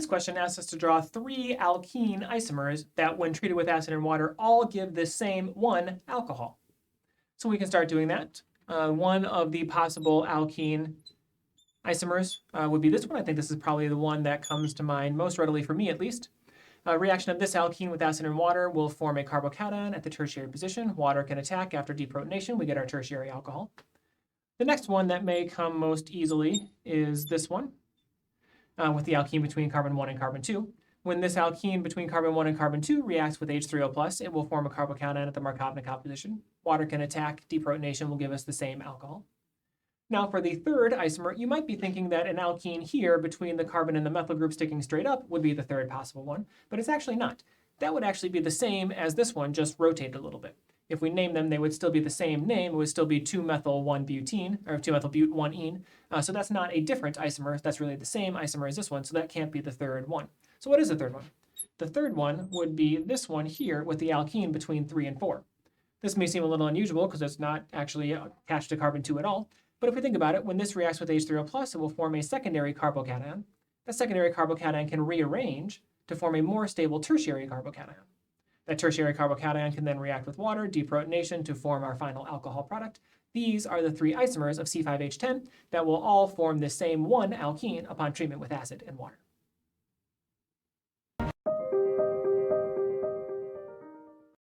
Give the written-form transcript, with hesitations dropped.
This question asks us to draw 3 alkene isomers that, when treated with acid and water, all give the same one alcohol. So we can start doing that. One of the possible alkene isomers would be this one. I think this is probably the one that comes to mind most readily for me, at least. A reaction of this alkene with acid and water will form a carbocation at the tertiary position. Water can attack after deprotonation. We get our tertiary alcohol. The next one that may come most easily is this one, with the alkene between carbon 1 and carbon 2. When this alkene between carbon 1 and carbon 2 reacts with H3O+, it will form a carbocation at the Markovnikov position. Water can attack, deprotonation will give us the same alcohol. Now for the third isomer, you might be thinking that an alkene here between the carbon and the methyl group sticking straight up would be the third possible one, but it's actually not. That would actually be the same as this one, just rotated a little bit. If we name them, they would still be the same name. It would still be 2-methyl-1-butene, or 2-methyl-but-1-ene. So that's not a different isomer. That's really the same isomer as this one, so that can't be the third one. So what is the third one? The third one would be this one here with the alkene between 3 and 4. This may seem a little unusual because it's not actually attached to carbon 2 at all. But if we think about it, when this reacts with H3O+, it will form a secondary carbocation. That secondary carbocation can rearrange to form a more stable tertiary carbocation. That tertiary carbocation can then react with water, deprotonation, to form our final alcohol product. These are the 3 isomers of C5H10 that will all form the same one alkene upon treatment with acid and water.